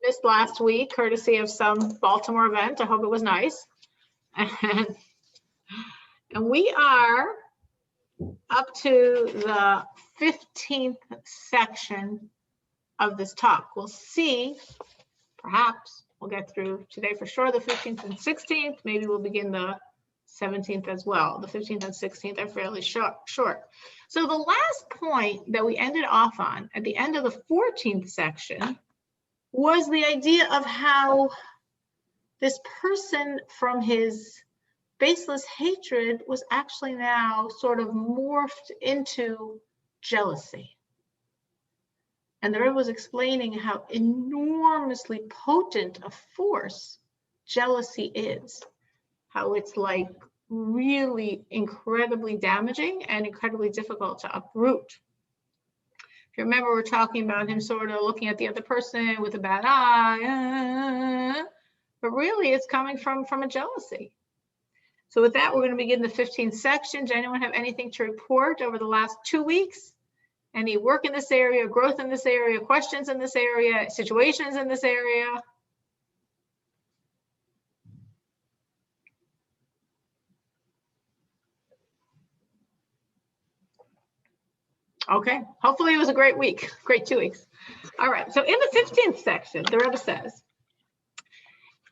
you missed last week, courtesy of some Baltimore event. I hope it was nice. And we are up to the 15th section of this talk. We'll see, perhaps we'll get through today for sure, the 15th and 16th. Maybe we'll begin the 17th as well. The 15th and 16th are fairly short. So the last point that we ended off on at the end of the 14th section was the idea of how this person, from his baseless hatred, was actually now sort of morphed into jealousy. And the Rebbe was explaining how enormously potent a force jealousy is, how it's like really incredibly damaging and incredibly difficult to uproot. If you remember, we're talking about him sort of looking at the other person with a bad eye, but really it's coming from a jealousy. So with that, we're going to begin the 15th section. Does anyone have anything to report over the last 2 weeks? Any work in this area, growth in this area, questions in this area, situations in this area? Okay, hopefully it was a great week, great 2 weeks. All right, so in the 15th section, the Rebbe says,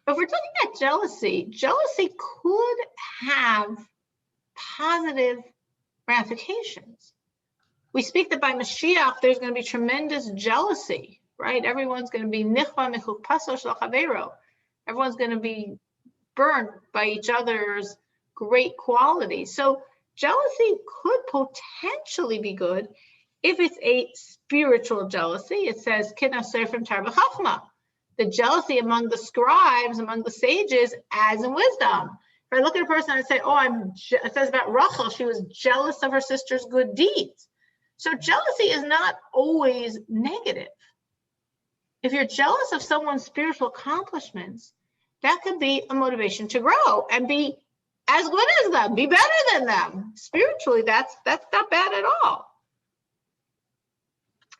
if we're talking about jealousy, jealousy could have positive ramifications. We speak that by Mashiach, there's going to be tremendous jealousy, right? Everyone's going to be nichva mechukpaso shel chavero. Everyone's going to be burned by each other's great qualities. So jealousy could potentially be good if it's a spiritual jealousy. It says, Kidna Seifrim Tar B'Chachma, the jealousy among the scribes, among the sages, as in wisdom. If I look at a person and say, oh, it says about Rachel, she was jealous of her sister's good deeds. So jealousy is not always negative. If you're jealous of someone's spiritual accomplishments, that could be a motivation to grow and be as good as them, be better than them. Spiritually, that's not bad at all.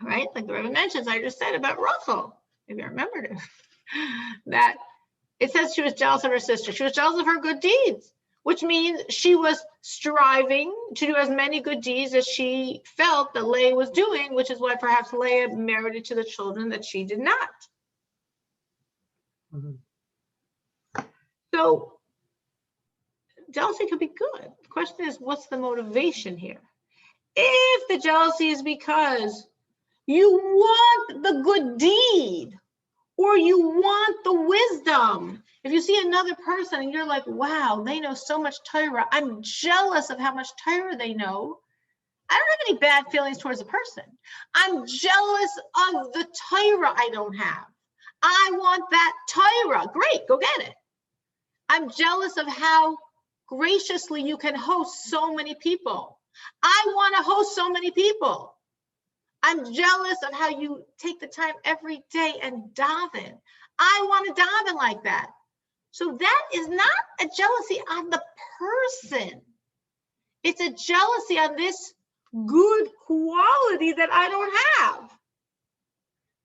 Right? Like the Rebbe mentions, I just said about Rachel, maybe I remembered it, that it says she was jealous of her sister. She was jealous of her good deeds, which means she was striving to do as many good deeds as she felt that Leah was doing, which is why perhaps Leah merited to the children that she did not. Mm-hmm. So jealousy could be good. The question is, what's the motivation here? If the jealousy is because you want the good deed or you want the wisdom, if you see another person and you're like, wow, they know so much Torah, I'm jealous of how much Torah they know, I don't have any bad feelings towards the person. I'm jealous of the Torah I don't have. I want that Torah. Great, go get it. I'm jealous of how graciously you can host so many people. I want to host so many people. I'm jealous of how you take the time every day and daven. I want to daven like that. So that is not a jealousy on the person. It's a jealousy on this good quality that I don't have.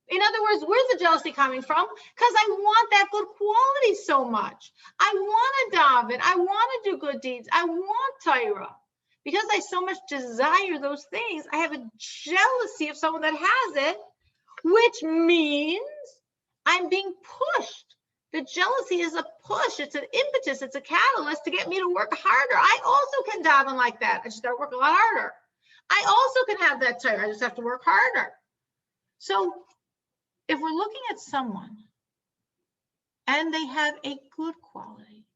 In other words, where's the jealousy coming from? Because I want that good quality so much. I want to daven. I want to do good deeds. I want Torah. Because I so much desire those things, I have a jealousy of someone that has it, which means I'm being pushed. The jealousy is a push. It's an impetus. It's a catalyst to get me to work harder. I also can daven like that. I just got to work a lot harder. I also can have that Torah. I just have to work harder. So if we're looking at someone and they have a good quality,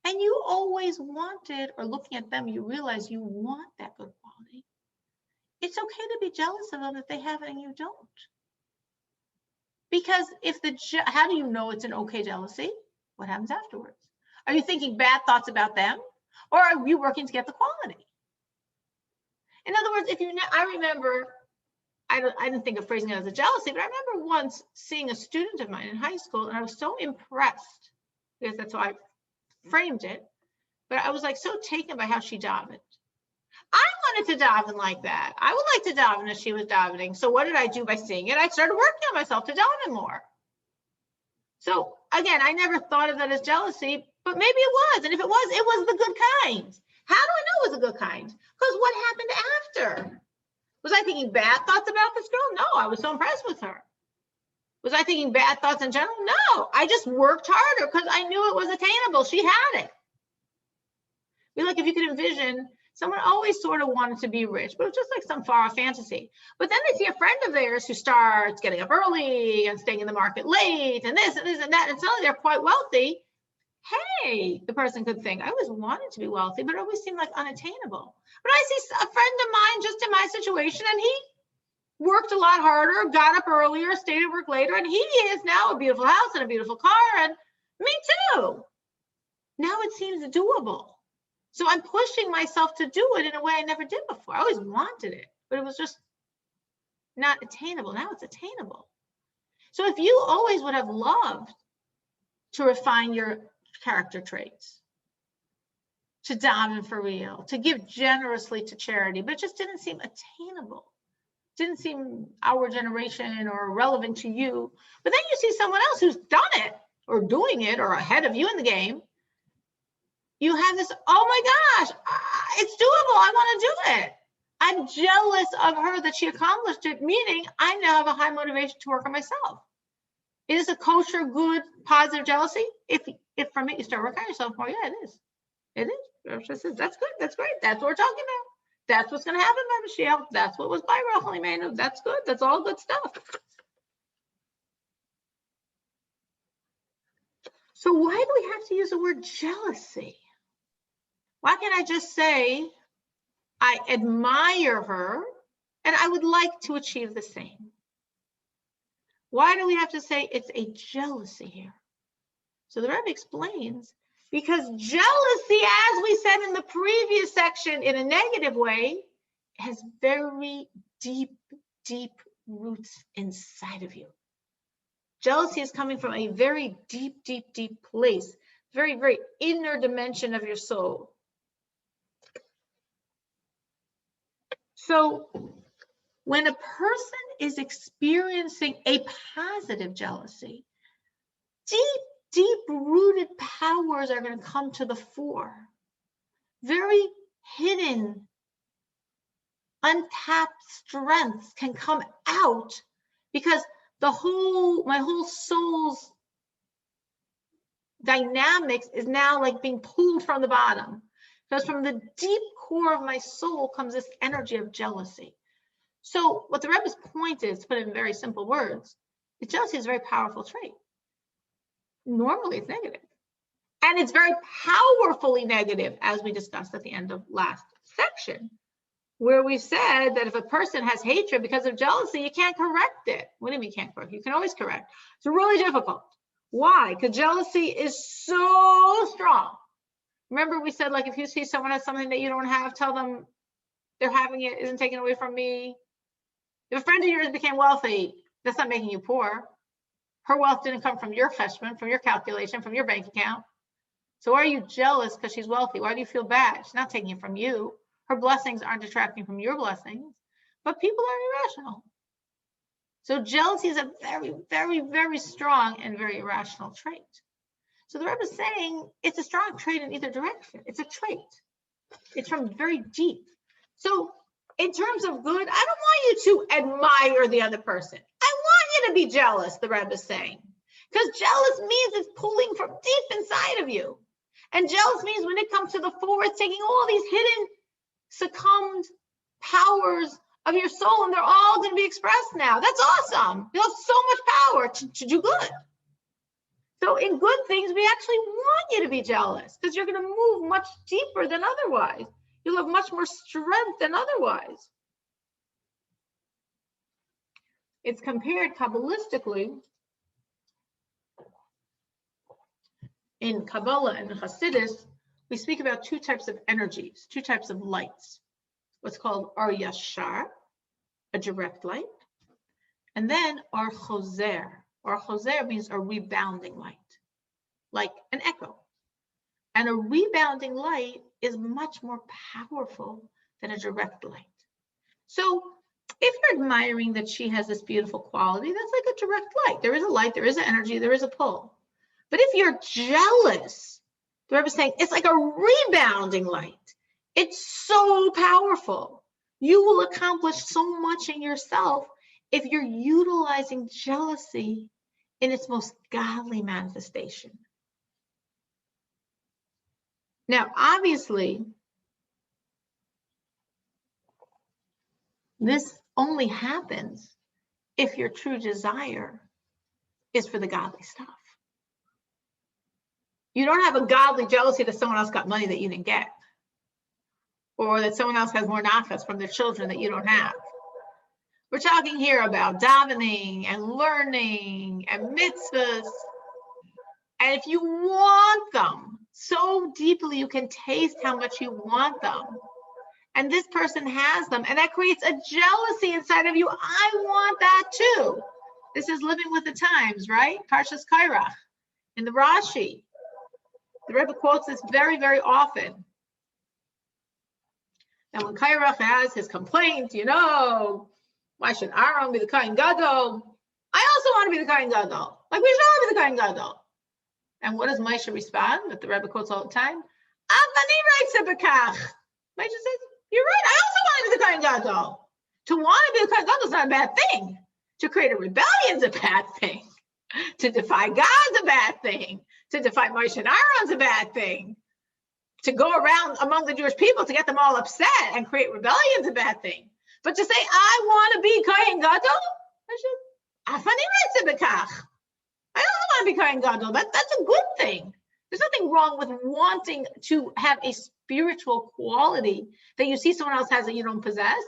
and you always wanted, or looking at them, you realize you want that good quality, it's okay to be jealous of them if they have it and you don't. Because how do you know it's an okay jealousy? What happens afterwards? Are you thinking bad thoughts about them? Or are you working to get the quality? In other words, I remember, I didn't think of phrasing it as a jealousy, but I remember once seeing a student of mine in high school, and I was so impressed, because that's how I framed it, but I was like so taken by how she davened. I wanted to daven like that. I would like to daven as she was davening. So what did I do by seeing it? I started working on myself to daven more. So again, I never thought of that as jealousy, but maybe it was. And if it was the good kind. How do I know it was the good kind? Because what happened after? Was I thinking bad thoughts about this girl? No, I was so impressed with her. Was I thinking bad thoughts in general? No, I just worked harder because I knew it was attainable. She had it. I mean, like if you could envision, someone always sort of wanted to be rich, but it was just like some far off fantasy. But then they see a friend of theirs who starts getting up early and staying in the market late and this and this and that, and suddenly they're quite wealthy. Hey, the person could think, I always wanted to be wealthy, but it always seemed like unattainable. But I see a friend of mine just in my situation, and he worked a lot harder, got up earlier, stayed at work later, and he is now a beautiful house and a beautiful car, and me too. Now it seems doable. So I'm pushing myself to do it in a way I never did before. I always wanted it, but it was just not attainable. Now it's attainable. So if you always would have loved to refine your character traits, to daven for real, to give generously to charity, but it just didn't seem attainable. Didn't seem our generation or relevant to you. But then you see someone else who's done it or doing it or ahead of you in the game. You have this, oh my gosh, it's doable. I want to do it. I'm jealous of her that she accomplished it, meaning I now have a high motivation to work on myself. Is this a kosher, good, positive jealousy? If from it you start working on yourself more, yeah, it is. It is. That's good. That's great. That's what we're talking about. That's what's going to happen by Mashiach. That's what was by Rachel Imenu. That's good. That's all good stuff. So why do we have to use the word jealousy? Why can't I just say, I admire her and I would like to achieve the same? Why do we have to say it's a jealousy here? So the Rebbe explains, because jealousy, as we said in the previous section, in a negative way, has very deep, deep roots inside of you. Jealousy is coming from a very deep, deep, deep place, very, very inner dimension of your soul. So when a person is experiencing a positive jealousy, deep, deep-rooted powers are going to come to the fore. Very hidden, untapped strengths can come out because my whole soul's dynamics is now like being pulled from the bottom. Because from the deep core of my soul comes this energy of jealousy. So what the Rebbe's point is, to put it in very simple words, is jealousy is a very powerful trait. Normally it's negative. And it's very powerfully negative, as we discussed at the end of last section, where we said that if a person has hatred because of jealousy, you can't correct it. What do you mean you can't correct? You can always correct. It's really difficult. Why? Because jealousy is so strong. Remember we said, like, if you see someone has something that you don't have, tell them they're having it isn't taken away from me. If a friend of yours became wealthy, that's not making you poor. Her wealth didn't come from your cheshbon, from your calculation, from your bank account. So why are you jealous because she's wealthy? Why do you feel bad? She's not taking it from you. Her blessings aren't detracting from your blessings, but people are irrational. So jealousy is a very, very, very strong and very irrational trait. So the Rebbe is saying it's a strong trait in either direction. It's a trait. It's from very deep. So in terms of good, I don't want you to admire the other person. I want you to be jealous, the Rebbe is saying. Because jealous means it's pulling from deep inside of you. And jealous means when it comes to the fore, it's taking all these hidden, succumbed powers of your soul, and they're all going to be expressed now. That's awesome. You have so much power to do good. So in good things, we actually want you to be jealous because you're going to move much deeper than otherwise. You'll have much more strength than otherwise. It's compared Kabbalistically in Kabbalah and Hasidus. We speak about two types of energies, two types of lights. What's called Ar Yashar, a direct light, and then Ar Choser. Ar Choser means a rebounding light, like an echo. And a rebounding light is much more powerful than a direct light. So If you're admiring that she has this beautiful quality, that's like a direct light. There is a light, there is an energy, there is a pull. But if you're jealous, the Rebbe is saying it's like a rebounding light. It's so powerful. You will accomplish so much in yourself if you're utilizing jealousy in its most godly manifestation. Now, obviously, this only happens if your true desire is for the godly stuff. You don't have a godly jealousy that someone else got money that you didn't get, or that someone else has more nachas from their children that you don't have. We're talking here about davening and learning and mitzvahs. And if you want them so deeply, you can taste how much you want them. And this person has them, and that creates a jealousy inside of you. I want that too. This is living with the times, right? Parshas Kairach in the Rashi. The Rebbe quotes this very, very often. And when Kairach has his complaint, why should Aaron be the Kohen Gadol? I also want to be the Kohen Gadol. Like, we should all be the Kohen Gadol. And what does Moshe respond? That the Rebbe quotes all the time. Avani writes a bekach. Moshe says, you're right. I also want to be the Kohen Gadol. To want to be the Kohen Gadol is not a bad thing. To create a rebellion is a bad thing. To defy God's a bad thing. To defy Moshe and Aaron's a bad thing. To go around among the Jewish people to get them all upset and create rebellion is a bad thing. But to say, I want to be Kohen Gadol, Afani writes a bekach. I also want to be Kohen Gadol. That's a good thing. There's nothing wrong with wanting to have a spiritual quality that you see someone else has that you don't possess.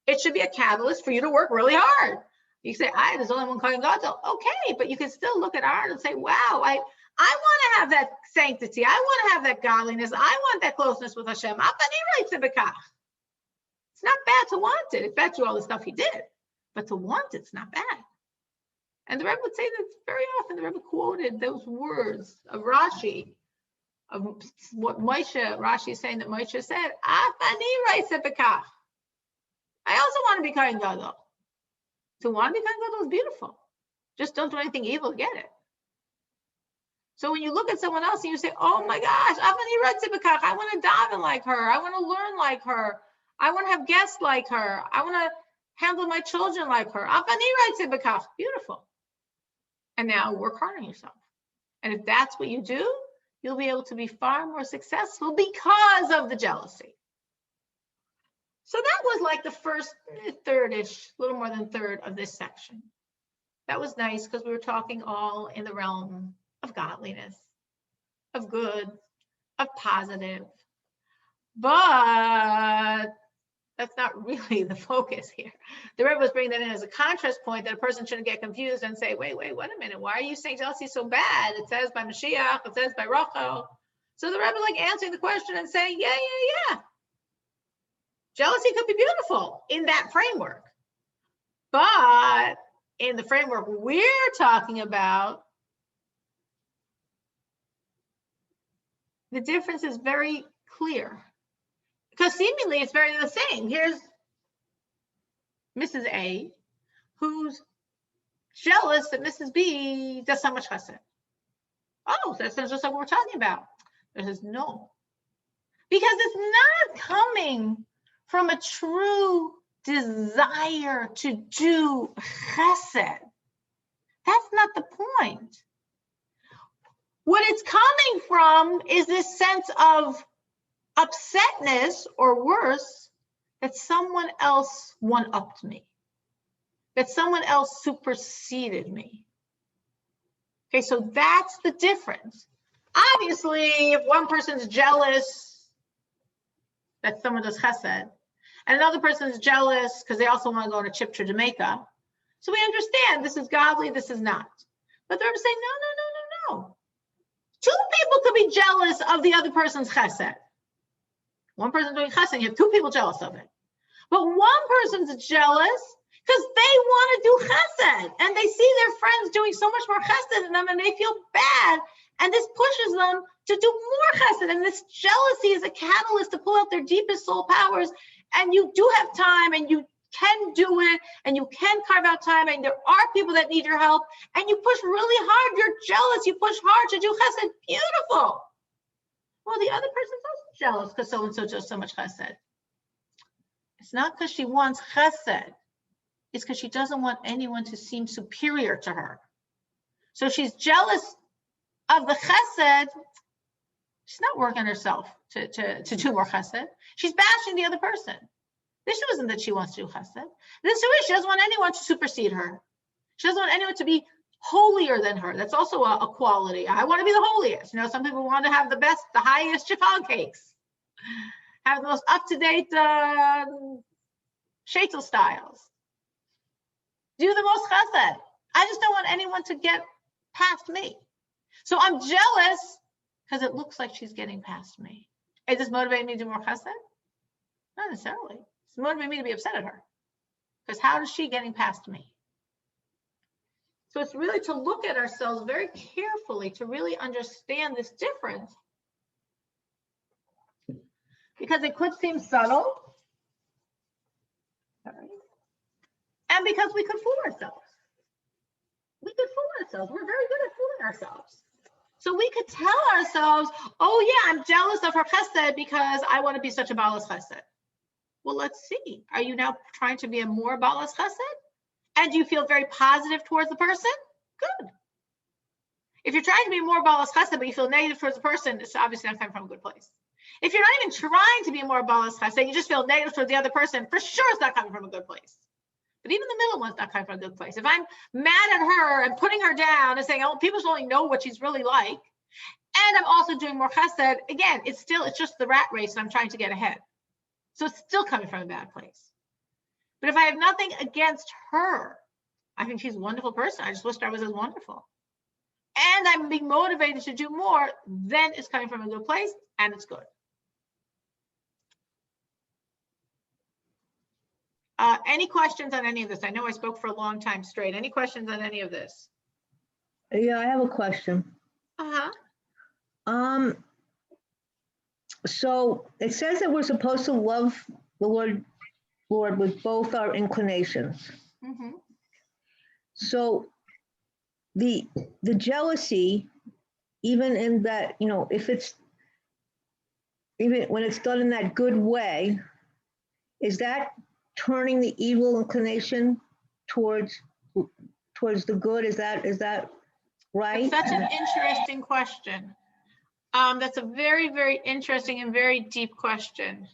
It should be a catalyst for you to work really hard. You say, there's only one Kohen Gadol. Okay, but you can still look at art and say, wow, I want to have that sanctity. I want to have that godliness. I want that closeness with Hashem. It's not bad to want it. It's bad to all the stuff he did. But to want it's not bad. And the Rebbe would say that very often. The Rebbe quoted those words of Rashi, of what Rashi is saying that Moshe said, I also want to be Kohen Gadol. To want to be Kohen Gadol is beautiful. Just don't do anything evil to get it. So when you look at someone else and you say, oh my gosh, I want to daven like her. I want to learn like her. I want to have guests like her. I want to handle my children like her. Beautiful. And now work hard on yourself. And if that's what you do, you'll be able to be far more successful because of the jealousy. So that was like the first third-ish, a little more than third of this section. That was nice because we were talking all in the realm of godliness, of good, of positive. But that's not really the focus here. The Rebbe was bringing that in as a contrast point that a person shouldn't get confused and say, wait a minute, why are you saying jealousy is so bad? It says by Mashiach, it says by Rachel. So the Rebbe like answering the question and saying, yeah. Jealousy could be beautiful in that framework. But in the framework we're talking about, the difference is very clear. Because seemingly it's very the same. Here's Mrs. A, who's jealous that Mrs. B does so much chesed. Oh, that sounds just like what we're talking about. It says no. Because it's not coming from a true desire to do chesed. That's not the point. What it's coming from is this sense of upsetness, or worse, that someone else one-upped me, that someone else superseded me. Okay, so that's the difference. Obviously, if one person's jealous that someone does chesed, and another person's jealous because they also want to go on a trip to Jamaica, so we understand this is godly, this is not. But they're saying, no. Two people could be jealous of the other person's chesed. One person doing chesed, you have two people jealous of it. But one person's jealous because they want to do chesed, and they see their friends doing so much more chesed than them, and they feel bad, and this pushes them to do more chesed, and this jealousy is a catalyst to pull out their deepest soul powers, and you do have time, and you can do it, and you can carve out time, and there are people that need your help, and you push really hard. You're jealous. You push hard to do chesed. Beautiful. Well, the other person's also jealous because so-and-so does so much chesed. It's not because she wants chesed. It's because she doesn't want anyone to seem superior to her. So she's jealous of the chesed. She's not working herself to do more chesed. She's bashing the other person. The issue isn't that she wants to do chesed. The issue is she doesn't want anyone to supersede her. She doesn't want anyone to be holier than her. That's also a quality. I want to be the holiest. You know, some people want to have the best, the highest chiffon cakes, have the most up-to-date shaitel styles, do the most chesed. I just don't want anyone to get past me. So I'm jealous because it looks like she's getting past me. Is this motivating me to do more chesed? Not necessarily. It's motivating me to be upset at her. Because how is she getting past me? So it's really to look at ourselves very carefully to really understand this difference. Because it could seem subtle. And because we could fool ourselves. We could fool ourselves. We're very good at fooling ourselves. So we could tell ourselves, oh yeah, I'm jealous of her chesed because I want to be such a balas chesed. Well, let's see. Are you now trying to be a more balas chesed? And do you feel very positive towards the person? Good. If you're trying to be more balas chesed, but you feel negative towards the person, it's obviously not coming from a good place. If you're not even trying to be more balas chesed, you just feel negative towards the other person, for sure it's not coming from a good place. But even the middle one's not coming from a good place. If I'm mad at her and putting her down and saying, oh, people should only know what she's really like, and I'm also doing more chesed, again, it's just the rat race and I'm trying to get ahead. So it's still coming from a bad place. But if I have nothing against her, I think she's a wonderful person. I just wish I was as wonderful. And I'm being motivated to do more, then it's coming from a good place and it's good. Any questions on any of this? I know I spoke for a long time straight. Any questions on any of this? Yeah, I have a question. So it says that we're supposed to love the Lord with both our inclinations. Mm-hmm. So the jealousy, even in that, you know, even when it's done in that good way, is that turning the evil inclination towards the good? Is that right? That's such an interesting question. That's a very, very interesting and very deep question.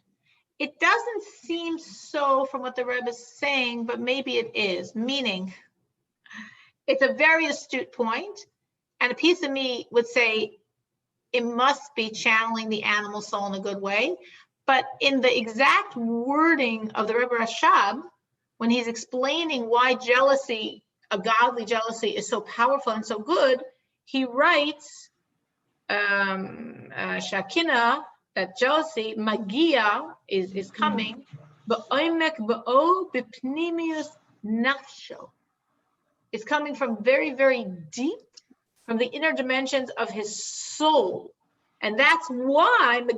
It doesn't seem so from what the Rebbe is saying, but maybe it is, meaning it's a very astute point, and a piece of me would say it must be channeling the animal soul in a good way. But in the exact wording of the Rebbe Rashab, when he's explaining why jealousy, a godly jealousy, is so powerful and so good, he writes, Shakina, that jealousy, magia, is coming, ba'omek ba'o b'pnimius nafsho. It's coming from very, very deep, from the inner dimensions of his soul. And that's why and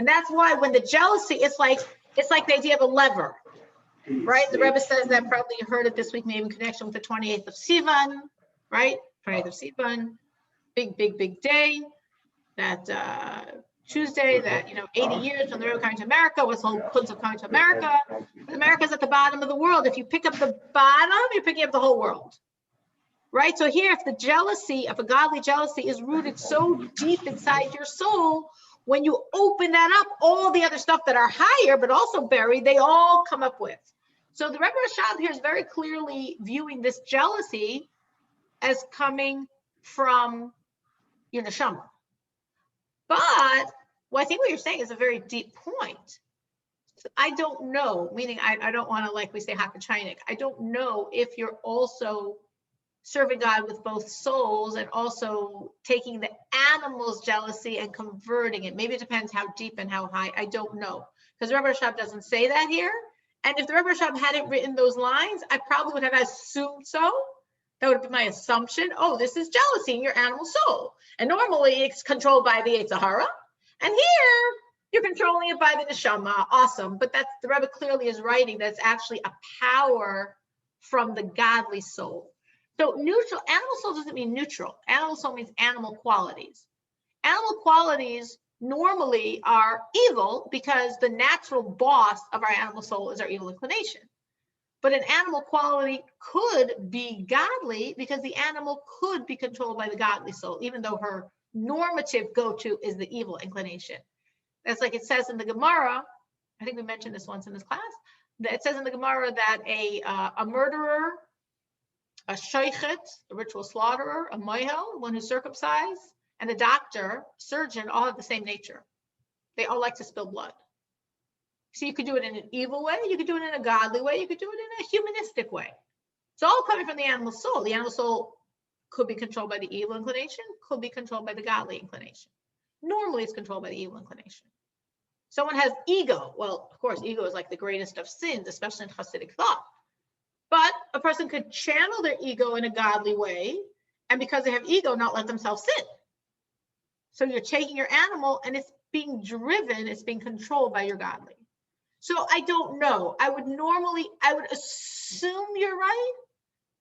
that's why when the jealousy, it's like the idea of a lever, right? The Rebbe says that, probably you heard it this week, maybe in connection with the 28th of Sivan, right? 28th of Sivan, big day. That Tuesday, that 80 years from the Rebbe coming to America, what's the whole kunz of coming to America? America's at the bottom of the world. If you pick up the bottom, you're picking up the whole world. Right? So here, if the jealousy, if a godly jealousy is rooted so deep inside your soul, when you open that up, all the other stuff that are higher, but also buried, they all come up with. So the Rebbe Rashab here is very clearly viewing this jealousy as coming from your neshama. But I think what you're saying is a very deep point. So I don't know, meaning I don't want to, like we say, Hachaltzu. I don't know if you're also serving God with both souls and also taking the animal's jealousy and converting it. Maybe it depends how deep and how high. I don't know. Because the Rebbe Rashab doesn't say that here. And if the Rebbe Rashab hadn't written those lines, I probably would have assumed so. That would have been my assumption. Oh, this is jealousy in your animal soul. And normally it's controlled by the Yetzer Hara. And here You're controlling it by the neshama. Awesome. But that's, the Rebbe clearly is writing that it's actually a power from the godly soul. So neutral, animal soul doesn't mean neutral. Animal soul means animal qualities. Animal qualities normally are evil because the natural boss of our animal soul is our evil inclination. But an animal quality could be godly because the animal could be controlled by the godly soul, even though her normative go-to is the evil inclination. That's like it says in the Gemara, I think we mentioned this once in this class, that it says in the Gemara that a murderer, a shoichet, a ritual slaughterer, a moihel, one who's circumcised, and a doctor, surgeon, all have the same nature. They all like to spill blood. So you could do it in an evil way, you could do it in a godly way, you could do it in a humanistic way. It's all coming from the animal soul. The animal soul could be controlled by the evil inclination, could be controlled by the godly inclination. Normally it's controlled by the evil inclination. Someone has ego. Well, of course, ego is like the greatest of sins, especially in Hasidic thought. But a person could channel their ego in a godly way, and because they have ego, not let themselves sin. So you're taking your animal and it's being driven, it's being controlled by your godly. So I don't know. I would assume you're right,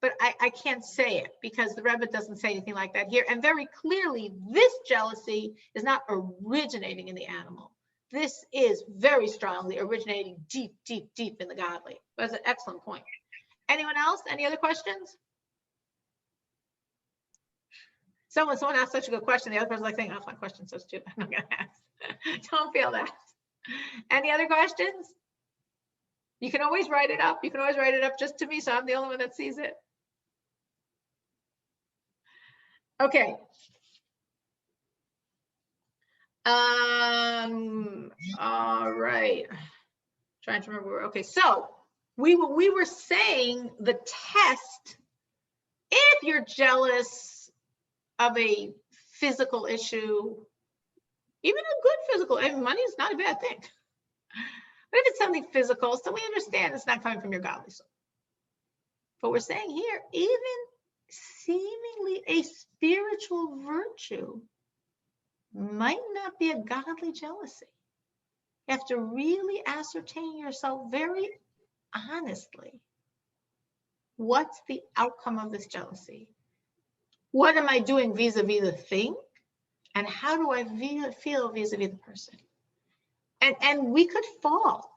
but I can't say it because the Rebbe doesn't say anything like that here. And very clearly, this jealousy is not originating in the animal. This is very strongly originating deep, deep, deep in the godly. That's an excellent point. Anyone else? Any other questions? Someone asked such a good question. The other person's like saying, oh, my question's so stupid. I'm not going to ask. Don't feel that. Any other questions? You can always write it up. You can always write it up just to me, so I'm the only one that sees it. Okay. All right. Trying to remember. Okay, so we were saying the test, if you're jealous of a physical issue, even a good physical, and money is not a bad thing. But if it's something physical, so we understand it's not coming from your godly soul. But we're saying here, even seemingly a spiritual virtue might not be a godly jealousy. You have to really ascertain yourself very honestly. What's the outcome of this jealousy? What am I doing vis-a-vis the thing? And how do I feel vis-a-vis the person? And we could fall.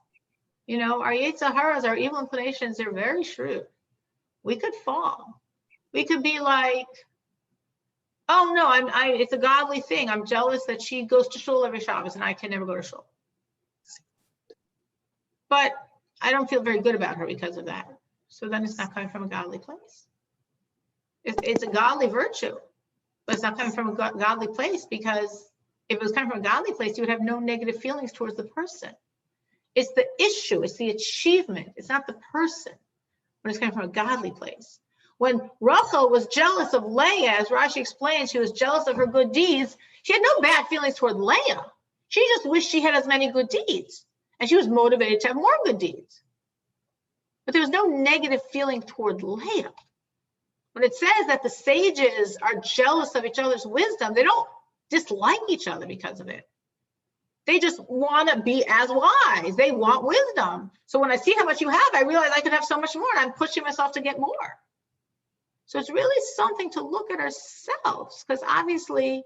You know, our yetzer haras, our evil inclinations, they're very shrewd. We could fall. We could be like, oh no, it's a godly thing. I'm jealous that she goes to shul every Shabbos and I can never go to shul. But I don't feel very good about her because of that. So then it's not coming from a godly place. It's a godly virtue, but it's not coming from a godly place, because if it was coming from a godly place, you would have no negative feelings towards the person. It's the issue, it's the achievement, it's not the person, when it's coming from a godly place. When Rachel was jealous of Leah, as Rashi explains, she was jealous of her good deeds. She had no bad feelings toward Leah. She just wished she had as many good deeds, and she was motivated to have more good deeds. But there was no negative feeling toward Leah. When it says that the sages are jealous of each other's wisdom, they don't dislike each other because of it. They just want to be as wise. They want wisdom. So when I see how much you have, I realize I could have so much more, and I'm pushing myself to get more. So it's really something to look at ourselves, because obviously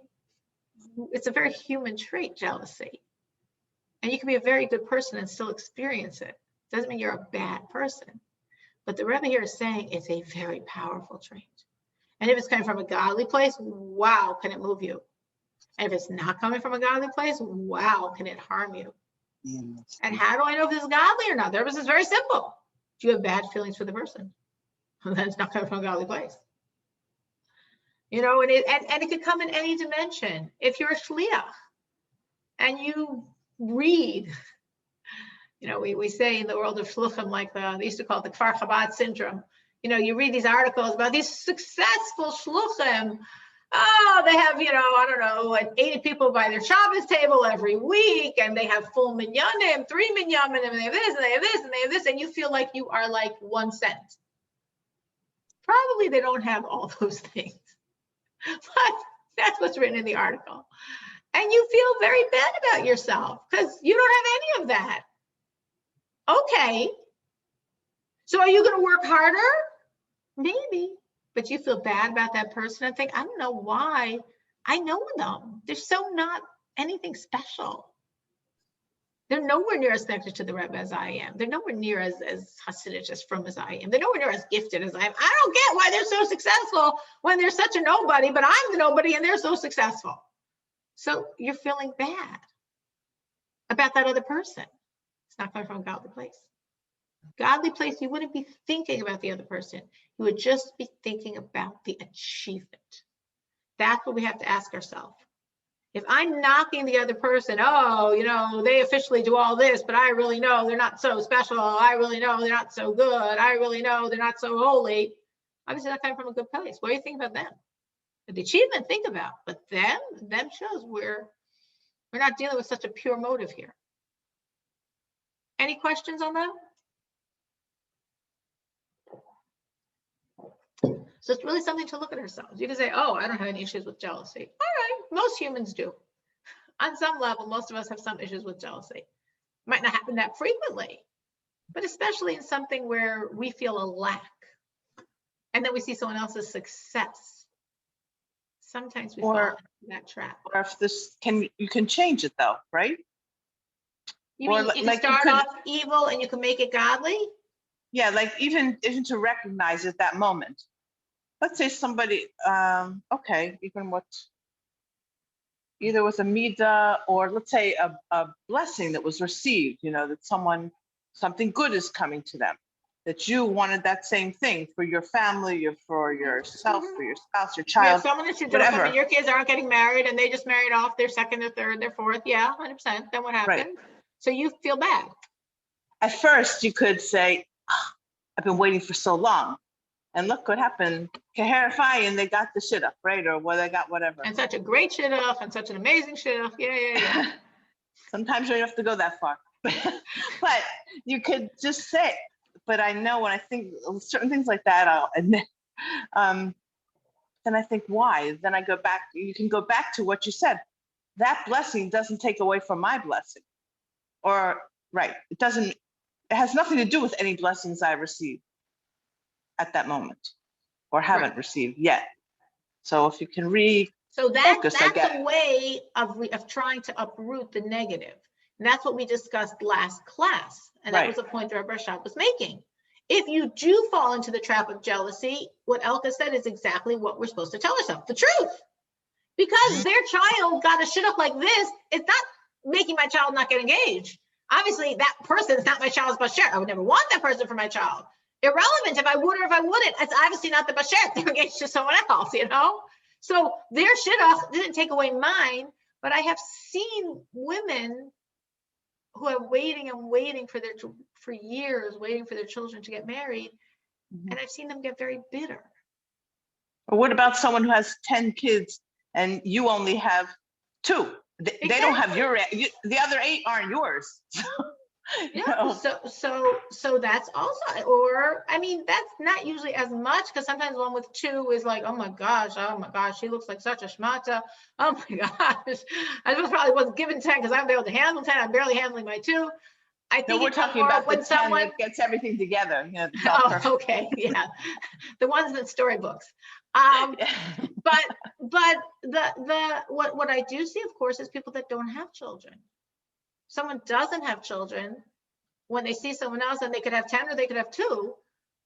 it's a very human trait, jealousy. And you can be a very good person and still experience it. Doesn't mean you're a bad person. But the Rebbe here is saying it's a very powerful trait. And if it's coming from a godly place, wow, can it move you? And if it's not coming from a godly place, wow, can it harm you? And how do I know if this is godly or not? The Rebbe is very simple. Do you have bad feelings for the person? Well, then it's not coming from a godly place. You know, and it could come in any dimension. If you're a shliach and you read, you know, we say in the world of shluchim, like they used to call it the Kfar Chabad syndrome. You know, you read these articles about these successful shluchim. Oh, they have, you know, I don't know, like 80 people by their Shabbos table every week, and they have full minyanim, 3 minyanim, and they have this, and they have this, and they have this, and you feel like you are like 1 cent. Probably they don't have all those things, but that's what's written in the article. And you feel very bad about yourself because you don't have any of that. Okay. So are you going to work harder? Maybe. But you feel bad about that person and think, I don't know why. I know them. They're so not anything special. They're nowhere near as connected to the Rebbe as I am. They're nowhere near as Hasidic, as from as I am. They're nowhere near as gifted as I am. I don't get why they're so successful when they're such a nobody, but I'm the nobody and they're so successful. So you're feeling bad about that other person. It's not coming from a godly place. Godly place, you wouldn't be thinking about the other person. You would just be thinking about the achievement. That's what we have to ask ourselves. If I'm knocking the other person, oh, you know, they officially do all this, but I really know they're not so special. I really know they're not so good. I really know they're not so holy. Obviously, not coming from a good place. What do you think about them? The achievement, think about, but them shows we're not dealing with such a pure motive here. Any questions on that? So it's really something to look at ourselves. You can say, oh, I don't have any issues with jealousy. All right, most humans do. On some level, most of us have some issues with jealousy. Might not happen that frequently, but especially in something where we feel a lack and then we see someone else's success. Sometimes we fall into that trap. Or if you can change it though, right? You mean you can start off evil and you can make it godly? Yeah, like even to recognize at that moment. Let's say somebody, okay, even either with a midah or let's say a blessing that was received, you know, that something good is coming to them, that you wanted that same thing for your family or for yourself, for your spouse, your child, yeah, someone that you don't have, your kids aren't getting married and they just married off their second, their third, their fourth. Yeah, 100%. Then what happened? Right. So you feel bad. At first you could say, oh, I've been waiting for so long. And look what happened. And they got the shidduch, right? Or they got whatever. And such a great shidduch and such an amazing shidduch. Yeah. Sometimes you don't have to go that far. But you could just say, but I know when I think certain things like that, I'll admit. Then I think, why? Then I go back. You can go back to what you said. That blessing doesn't take away from my blessing. Or, right, it has nothing to do with any blessings I received at that moment or haven't received yet. So if you can so that's a way of trying to uproot the negative. And that's what we discussed last class. And that was the point that Rabbi Rashab was making. If you do fall into the trap of jealousy, what Elka said is exactly what we're supposed to tell ourselves, the truth. Because their child got a shidduch like this, it's not making my child not get engaged. Obviously, that person is not my child's basher. I would never want that person for my child. Irrelevant if I would or if I wouldn't. It's obviously not the basher. They're engaged to someone else, you know? So their shidduch didn't take away mine, but I have seen women who are waiting and waiting for years, waiting for their children to get married. And I've seen them get very bitter. Or what about someone who has 10 kids and you only have 2? They don't have the other 8 aren't yours. Yeah, so that's also, or I mean, that's not usually as much because sometimes one with 2 is like, oh my gosh, she looks like such a schmata. Oh my gosh, I probably wasn't given 10 because I'm able to handle 10. I'm barely handling my 2. I think we're talking about when someone that gets everything together. You know, okay, yeah, the ones in storybooks. But what I do see, of course, is people that don't have children. Someone doesn't have children, when they see someone else and they could have 10 or they could have 2,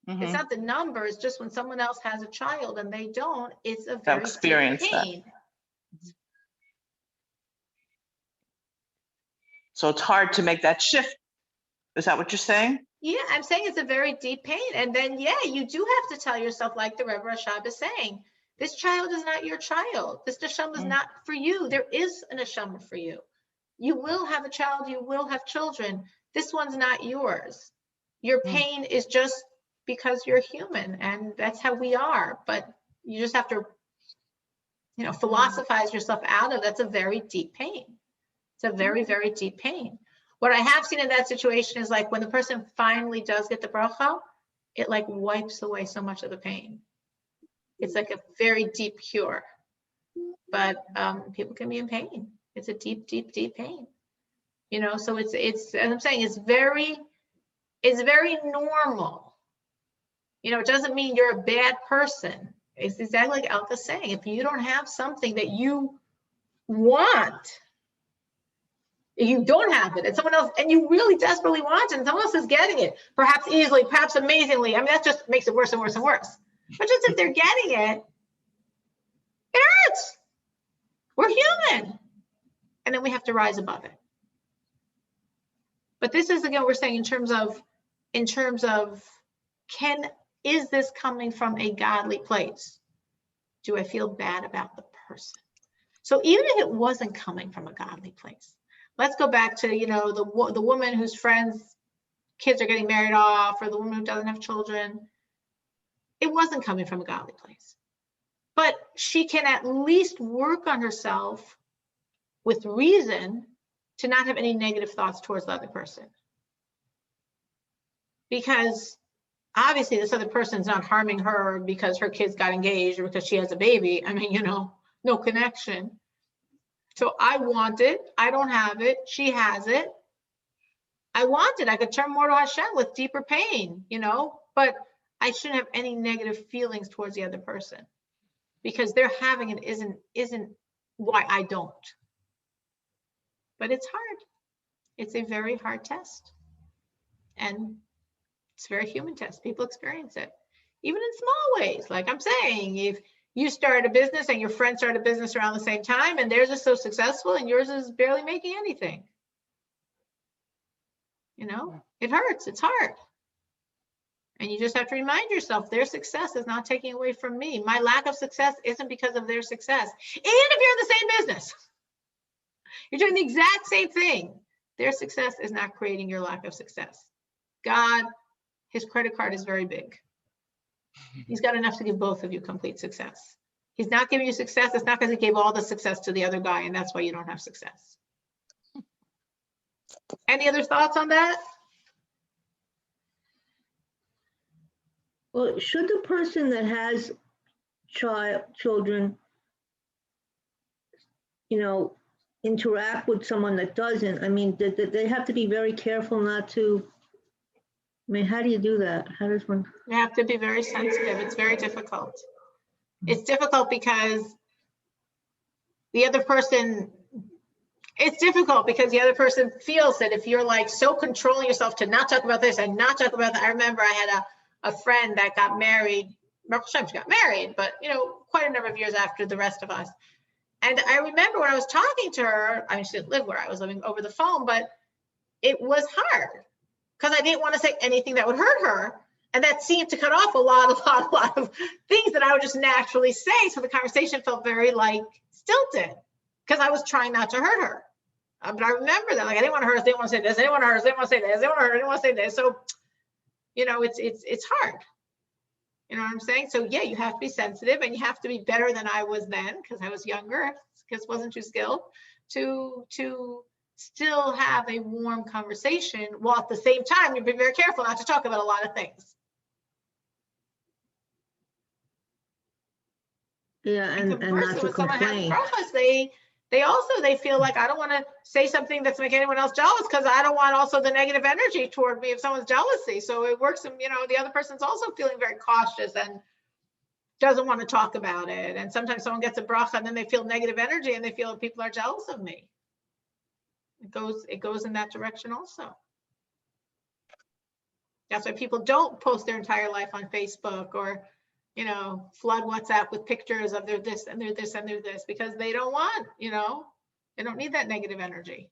it's not the numbers, just when someone else has a child and they don't, it's a very deep pain. So it's hard to make that shift. Is that what you're saying? Yeah, I'm saying it's a very deep pain. And then, yeah, you do have to tell yourself, like the Rebbe Rashab is saying, this child is not your child. This neshama is not for you. There is a neshama for you. You will have a child. You will have children. This one's not yours. Your pain is just because you're human, and that's how we are. But you just have to, philosophize yourself out of. That's a very deep pain. It's a very, very deep pain. What I have seen in that situation is like when the person finally does get the bracha, it like wipes away so much of the pain. It's like a very deep cure. But people can be in pain. It's a deep, deep, deep pain. You know, so it's, as I'm saying, it's very normal. You know, it doesn't mean you're a bad person. It's exactly like Elka's saying. If you don't have something that you want, you don't have it, and someone else, and you really desperately want it, and someone else is getting it, perhaps easily, perhaps amazingly. I mean, that just makes it worse and worse and worse. But just if they're getting it, it hurts. We're human. And then we have to rise above it. But this is, again, we're saying in terms of, is this coming from a godly place? Do I feel bad about the person? So even if it wasn't coming from a godly place, let's go back to, you know, the woman whose friends' kids are getting married off, or the woman who doesn't have children. It wasn't coming from a godly place. But she can at least work on herself with reason to not have any negative thoughts towards the other person. Because obviously this other person's not harming her because her kids got engaged or because she has a baby. I mean, you know, no connection. So I want it. I don't have it. She has it. I want it. I could turn more to Hashem with deeper pain, you know, but I shouldn't have any negative feelings towards the other person, because they're having it isn't why I don't. But it's hard. It's a very hard test. And it's a very human test. People experience it, even in small ways. Like I'm saying, if you start a business and your friend started a business around the same time and theirs is so successful and yours is barely making anything, you know, it hurts. It's hard. And you just have to remind yourself their success is not taking away from me. My lack of success isn't because of their success. And if you're in the same business, you're doing the exact same thing, their success is not creating your lack of success. God, his credit card is very big. He's got enough to give both of you complete success. He's not giving you success. It's not because he gave all the success to the other guy, and that's why you don't have success. Any other thoughts on that? Well, should the person that has children, you know, interact with someone that doesn't? I mean, they have to be very careful not to. I mean, how do you do that? How does one? You have to be very sensitive. It's very difficult. It's difficult because the other person, feels that if you're like so controlling yourself to not talk about this and not talk about that. I remember I had a friend that got married. She got married, but you know, quite a number of years after the rest of us. And I remember when I was talking to her, I mean, she didn't live where I was living, over the phone, but it was hard because I didn't want to say anything that would hurt her. And that seemed to cut off a lot of things that I would just naturally say. So the conversation felt very like stilted because I was trying not to hurt her. But I remember that, like, I didn't want to hurt her, I didn't want to say this, I didn't want to hurt her, I didn't want to say this, I didn't want to hurt her, I didn't want to say this. So, you know, it's hard. You know what I'm saying? So yeah, you have to be sensitive and you have to be better than I was then, because I was younger, because wasn't too skilled, to still have a warm conversation while at the same time you've been very careful not to talk about a lot of things. Yeah, and not to complain. They feel like I don't want to say something that's making anyone else jealous because I don't want also the negative energy toward me of someone's jealousy. So it works, and you know, the other person's also feeling very cautious and doesn't want to talk about it. And sometimes someone gets a bracha and then they feel negative energy and they feel people are jealous of me. It goes in that direction also. That's why people don't post their entire life on Facebook or, you know, flood WhatsApp with pictures of their this and their this and their this, because they don't want, you know, they don't need that negative energy.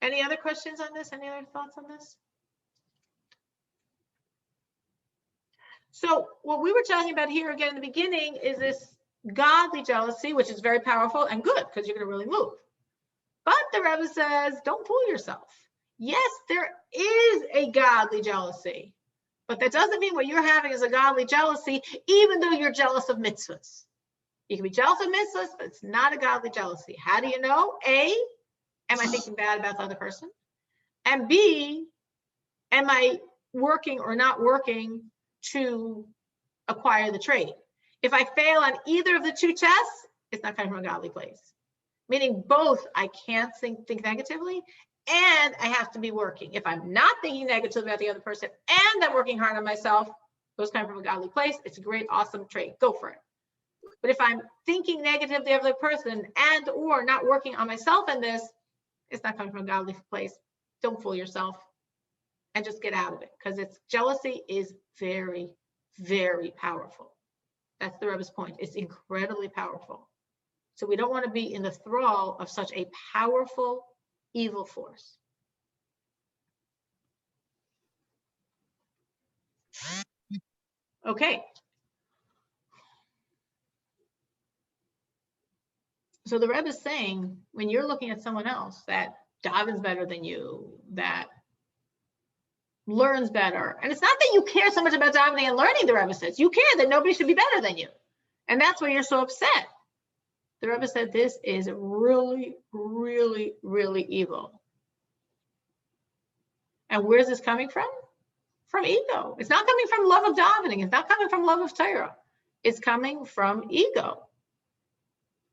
Any other questions on this? Any other thoughts on this? So what we were talking about here again in the beginning is this godly jealousy, which is very powerful and good because you're going to really move. But the Rebbe says, don't fool yourself. Yes, there is a godly jealousy, but that doesn't mean what you're having is a godly jealousy, even though you're jealous of mitzvahs. You can be jealous of mitzvahs, but it's not a godly jealousy. How do you know? A, am I thinking bad about the other person? And B, am I working or not working to acquire the trait? If I fail on either of the two tests, it's not coming from a godly place. Meaning both, I can't think negatively, and I have to be working. If I'm not thinking negatively about the other person and I'm working hard on myself, those come from a godly place. It's a great, awesome trait. Go for it. But if I'm thinking negative of the other person and or not working on myself in this, it's not coming from a godly place. Don't fool yourself and just get out of it, because jealousy is very, very powerful. That's the Rebbe's point. It's incredibly powerful. So we don't want to be in the thrall of such a powerful evil force. Okay. So the Rebbe is saying, when you're looking at someone else that davens better than you, that learns better, and it's not that you care so much about davening and learning, the Rebbe says, you care that nobody should be better than you. And that's why you're so upset. The Rebbe said this is really, really, really evil. And where's this coming from? From ego. It's not coming from love of davening. It's not coming from love of Torah. It's coming from ego.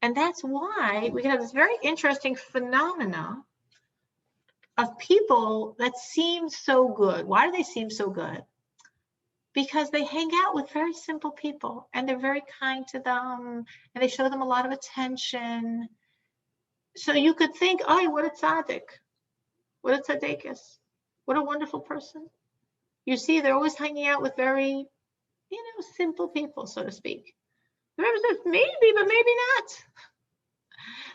And that's why we have this very interesting phenomena of people that seem so good. Why do they seem so good? Because they hang out with very simple people and they're very kind to them and they show them a lot of attention. So you could think, oh, what a tzaddik, what a tzaddikis, what a wonderful person. You see, they're always hanging out with very, simple people, so to speak. The Rebbe says, maybe, but maybe not.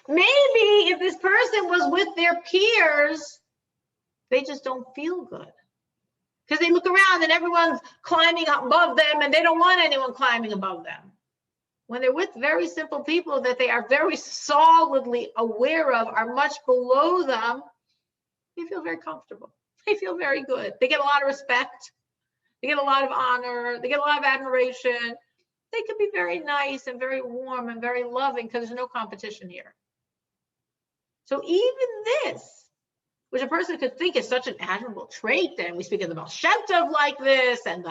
Maybe if this person was with their peers, they just don't feel good. Because they look around and everyone's climbing up above them and they don't want anyone climbing above them. When they're with very simple people that they are very solidly aware of are much below them, they feel very comfortable. They feel very good. They get a lot of respect. They get a lot of honor. They get a lot of admiration. They could be very nice and very warm and very loving because there's no competition here. So even this, which a person could think is such an admirable trait, and we speak of the Baal Shem Tov like this, and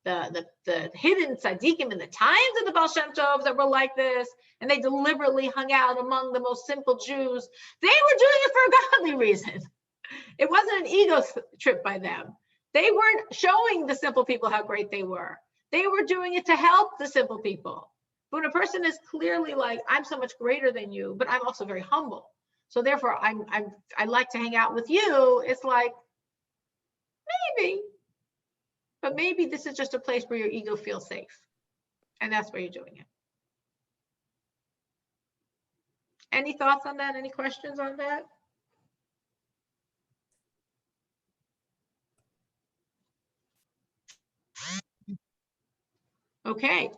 the hidden tzaddikim in the times of the Baal Shem Tov that were like this, and they deliberately hung out among the most simple Jews. They were doing it for a godly reason. It wasn't an ego trip by them. They weren't showing the simple people how great they were. They were doing it to help the simple people. But when a person is clearly like, I'm so much greater than you, but I'm also very humble. So therefore, I like to hang out with you. It's like, maybe, but maybe this is just a place where your ego feels safe. And that's where you're doing it. Any thoughts on that? Any questions on that? Okay.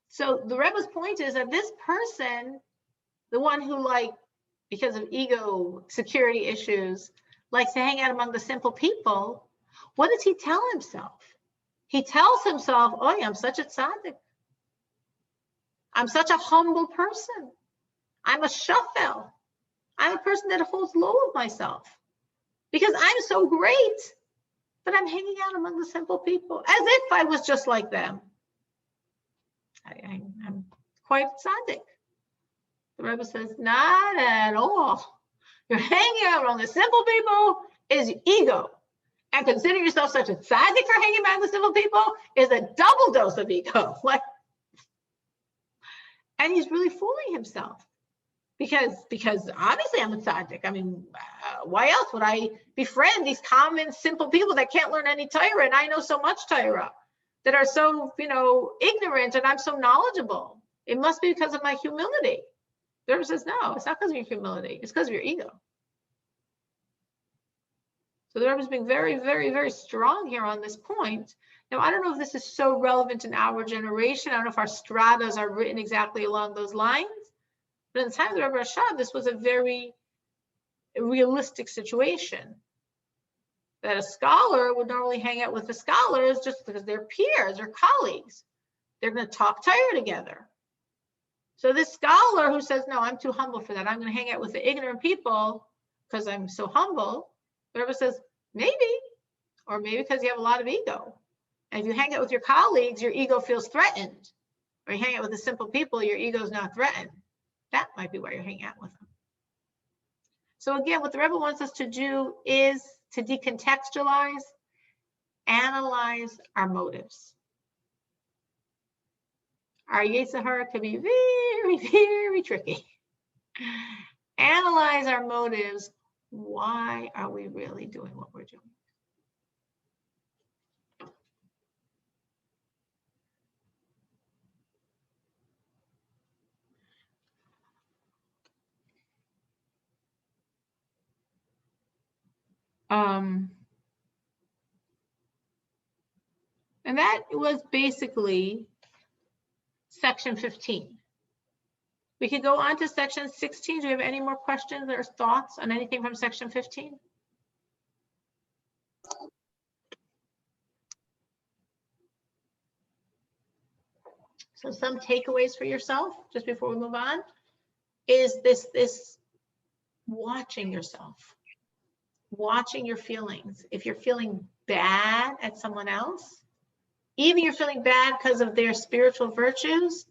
So the Rebbe's point is that this person, the one who because of ego security issues, likes to hang out among the simple people, what does he tell himself? He tells himself, oh, I'm such a tzaddik. I'm such a humble person. I'm a shafel. I'm a person that holds low of myself because I'm so great, but I'm hanging out among the simple people as if I was just like them. I'm quite tzaddik. The Rebbe says, not at all. You're hanging out among the simple people is ego. And considering yourself such a tzaddik for hanging around the simple people is a double dose of ego. And he's really fooling himself. Because obviously I'm a tzaddik. I mean, why else would I befriend these common, simple people that can't learn any Torah? And I know so much Torah, that are so, ignorant, and I'm so knowledgeable. It must be because of my humility. The Rebbe says, no, it's not because of your humility. It's because of your ego. So the Rebbe is being very, very, very strong here on this point. Now, I don't know if this is so relevant in our generation. I don't know if our stratas are written exactly along those lines. But in the time of the Rebbe Rashab, this was a very realistic situation. That a scholar would normally hang out with the scholars just because they're peers or colleagues. They're going to talk Torah together. So this scholar who says, no, I'm too humble for that. I'm going to hang out with the ignorant people because I'm so humble. The Rebbe says, maybe, or maybe because you have a lot of ego. And if you hang out with your colleagues, your ego feels threatened. Or you hang out with the simple people, your ego is not threatened. That might be why you're hanging out with them. So again, what the Rebbe wants us to do is to decontextualize, analyze our motives. Our Yetzer Hara can be very, very tricky. Analyze our motives. Why are we really doing what we're doing? And that was basically section 15. We could go on to section 16. Do we have any more questions or thoughts on anything from section 15? So some takeaways for yourself, just before we move on, is this watching yourself, watching your feelings. If you're feeling bad at someone else, even you're feeling bad because of their spiritual virtues,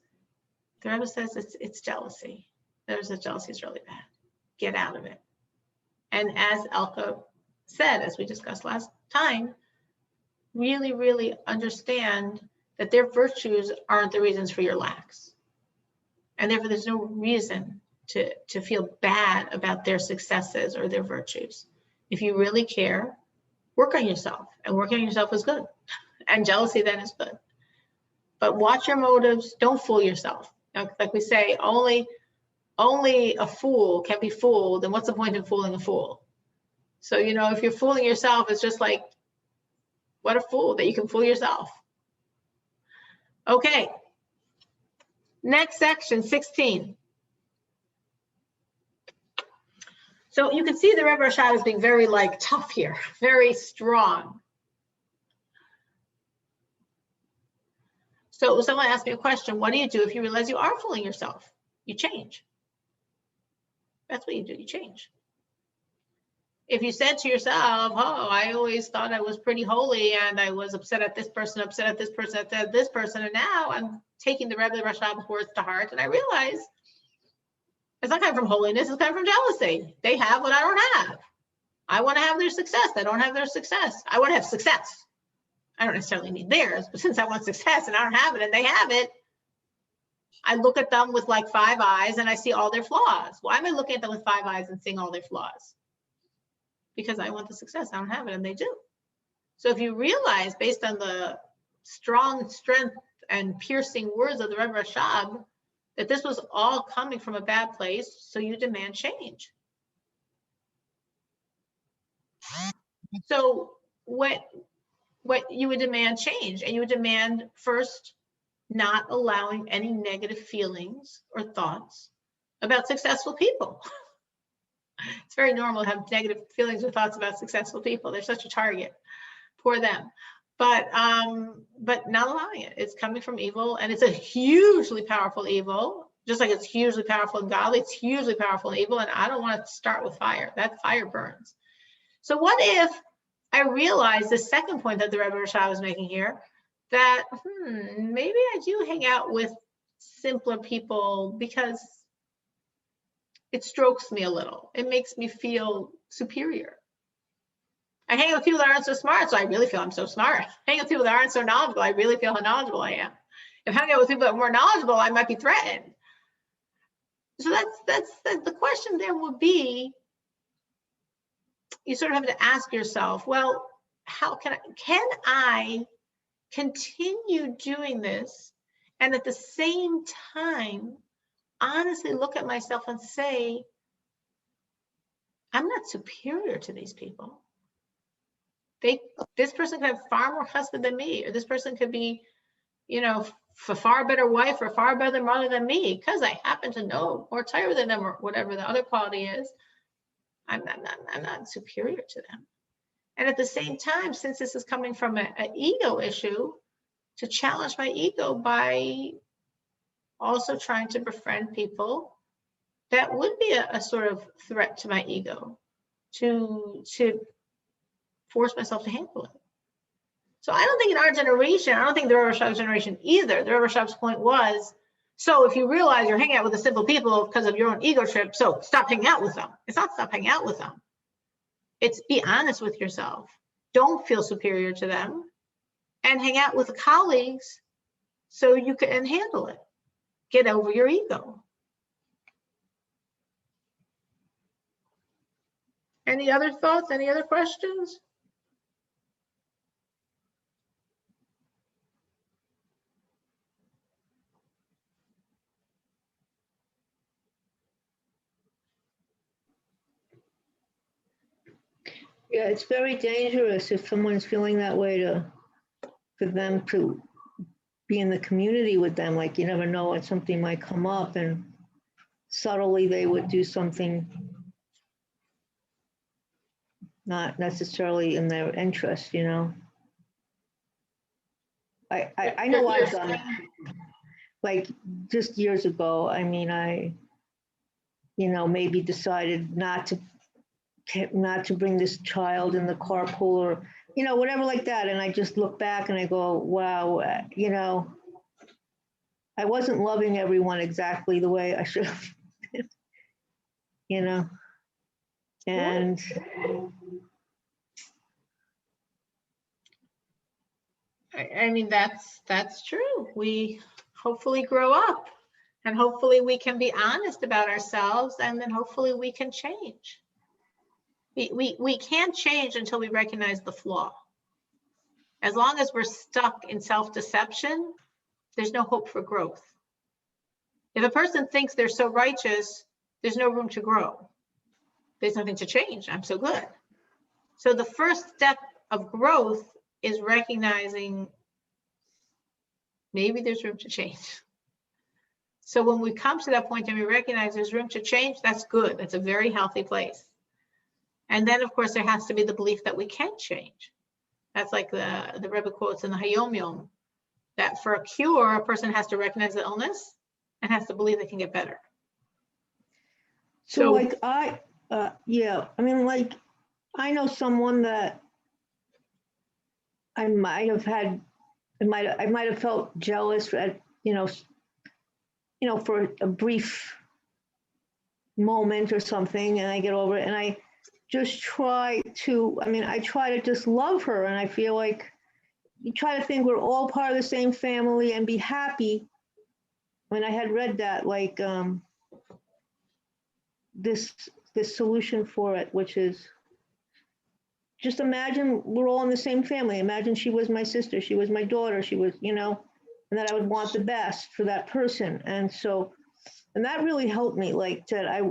the Rebbe says it's jealousy. There's a jealousy is really bad. Get out of it. And as Elka said, as we discussed last time, really, really understand that their virtues aren't the reasons for your lacks. And therefore, there's no reason to feel bad about their successes or their virtues. If you really care, work on yourself. And working on yourself is good. And jealousy then is good. But watch your motives. Don't fool yourself. Like we say, only a fool can be fooled. And what's the point in fooling a fool? So, if you're fooling yourself, it's just like, what a fool that you can fool yourself. Okay. Next section, 16. So you can see the Rebbe Rashab is being very tough here, very strong. So someone asked me a question, what do you do if you realize you are fooling yourself? You change. That's what you do, you change. If you said to yourself, oh, I always thought I was pretty holy and I was upset at this person, upset at this person, upset at this person, and now I'm taking the Rebbe Rashab's words to heart and I realize it's not coming from holiness, it's coming from jealousy. They have what I don't have. I want to have their success. They don't have their success. I want to have success. I don't necessarily need theirs, but since I want success and I don't have it and they have it, I look at them with 5 eyes and I see all their flaws. Why am I looking at them with 5 eyes and seeing all their flaws? Because I want the success. I don't have it and they do. So if you realize, based on the strong strength and piercing words of the Rebbe Rashab, that this was all coming from a bad place, so you demand change. So what you would demand change, and you would demand first not allowing any negative feelings or thoughts about successful people. It's very normal to have negative feelings or thoughts about successful people. They're such a target for them. But not allowing it. It's coming from evil, and it's a hugely powerful evil. Just like it's hugely powerful and godly, it's hugely powerful and evil, and I don't want to start with fire. That fire burns. So what if I realize the second point that the Rebbe Rashab is making here, that maybe I do hang out with simpler people because it strokes me a little. It makes me feel superior. I hang out with people that aren't so smart, so I really feel I'm so smart. I hang out with people that aren't so knowledgeable, I really feel how knowledgeable I am. If I hang out with people that are more knowledgeable, I might be threatened. So that's the question there would be, you sort of have to ask yourself, well, how can I continue doing this and at the same time honestly look at myself and say, I'm not superior to these people. This person could have far more chesed than me, or this person could be, a far better wife or far better mother than me because I happen to know more Torah than them or whatever the other quality is. I'm not superior to them. And at the same time, since this is coming from an ego issue, to challenge my ego by also trying to befriend people that would be a sort of threat to my ego, to force myself to handle it. So I don't think in our generation, I don't think the Rebbe Rashab's generation either. The Rebbe Rashab's point was, so if you realize you're hanging out with the simple people because of your own ego trip, so stop hanging out with them. It's not stop hanging out with them. It's be honest with yourself. Don't feel superior to them and hang out with colleagues so you can handle it. Get over your ego. Any other thoughts? Any other questions? Yeah, it's very dangerous if someone's feeling that way for them to be in the community with them. Like, you never know when something might come up and subtly they would do something not necessarily in their interest, you know? I know I've done it. Like just years ago, I mean, maybe decided not to bring this child in the carpool or, whatever like that. And I just look back and I go, wow, I wasn't loving everyone exactly the way I should have, and I mean, that's true. We hopefully grow up and hopefully we can be honest about ourselves and then hopefully we can change. We can't change until we recognize the flaw. As long as we're stuck in self-deception, there's no hope for growth. If a person thinks they're so righteous, there's no room to grow. There's nothing to change. I'm so good. So the first step of growth is recognizing maybe there's room to change. So when we come to that point and we recognize there's room to change, that's good. That's a very healthy place. And then, of course, there has to be the belief that we can change. That's like the Rebbe quotes in the Hayom Yom, that for a cure, a person has to recognize the illness and has to believe they can get better. So like I know someone that I might have felt jealous at, for a brief moment or something, and I get over it and I just try to just love her, and I feel like you try to think we're all part of the same family and be happy. When I had read that, like this solution for it, which is just imagine we're all in the same family. Imagine she was my sister, she was my daughter, she was, and that I would want the best for that person. And so, and that really helped me, like that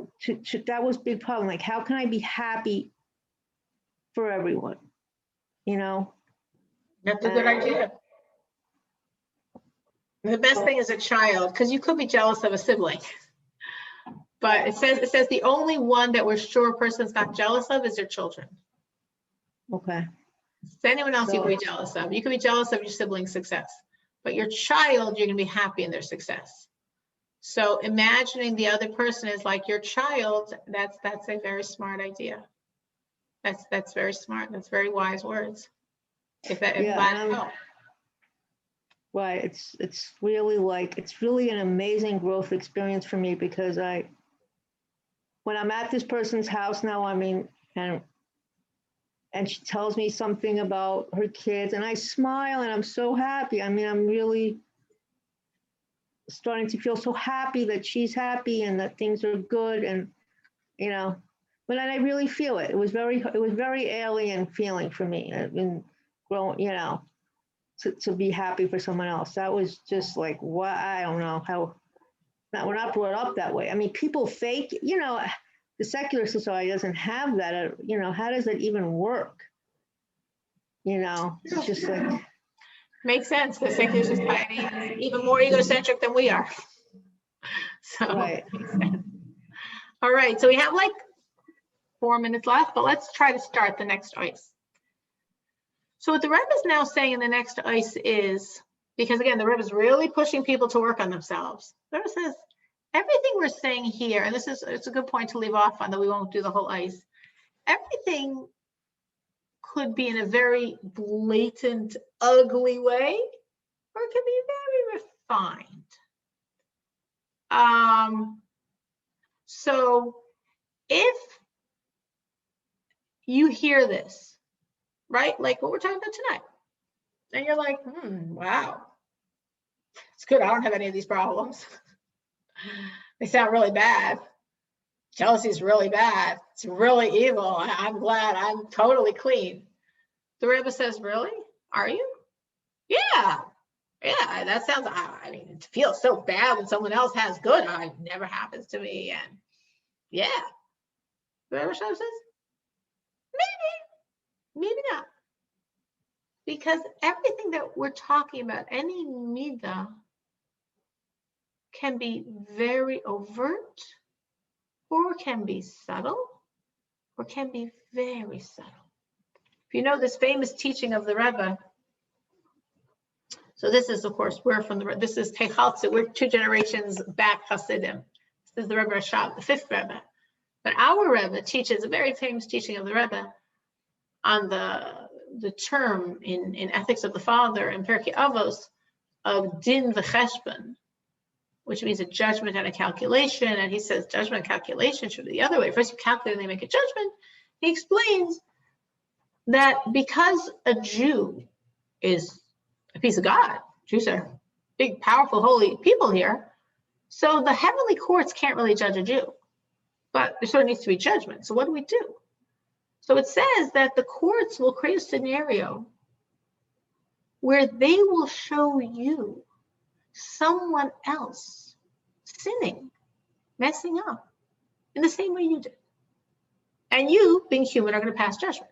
was a big problem. Like, how can I be happy for everyone? That's a good idea. The best thing is a child, because you could be jealous of a sibling. But it says the only one that we're sure a person's not jealous of is their children. Okay. So anyone else you could be jealous of. You could be jealous of your sibling's success, but your child, you're gonna be happy in their success. So imagining the other person is like your child, that's a very smart idea. That's very smart. That's very wise words. If that helps. Right. It's really an amazing growth experience for me, because when I'm at this person's house now, and she tells me something about her kids and I smile and I'm so happy. I'm really starting to feel so happy that she's happy and that things are good, and but I really feel it. It was very alien feeling for me. I've been growing, to be happy for someone else. That was just like, what? I don't know how. We're not brought up that way. I mean, people fake. The secular society doesn't have that. How does it even work? It's just like. Makes sense. The secular society is even more egocentric than we are. So, right. Makes sense. All right. So we have like 4 minutes left, but let's try to start the next ice. So what the Rebbe is now saying in the next ice is, because again, the Rebbe is really pushing people to work on themselves. The Rebbe says, everything we're saying here, and it's a good point to leave off on, that we won't do the whole ice. Everything could be in a very blatant, ugly way, or it can be very refined. So if you hear this, right, like what we're talking about tonight, and you're like, wow, it's good I don't have any of these problems. They sound really bad. Jealousy is really bad. It's really evil. I'm glad I'm totally clean. The Rebbe says, really? Are you? Yeah. Yeah, that sounds, I mean, it feels so bad when someone else has good. It never happens to me. And yeah. The Rebbe says, maybe not. Because everything that we're talking about, any midah, can be very overt, or can be subtle, or can be very subtle. If you know this famous teaching of the Rebbe, so this is, of course, this is Hachaltzu. We're 2 generations back Hasidim. This is the Rebbe Rashab, the 5th Rebbe. But our Rebbe teaches a very famous teaching of the Rebbe on the term in Ethics of the Father and Perkei Avos of din v'cheshbon, which means a judgment and a calculation. And he says judgment and calculation should be the other way. First you calculate and they make a judgment. He explains that because a Jew is a piece of God, Jews are big, powerful, holy people here, so the heavenly courts can't really judge a Jew, but there sort of needs to be judgment. So what do? So it says that the courts will create a scenario where they will show you someone else sinning, messing up in the same way you did. And you, being human, are going to pass judgment.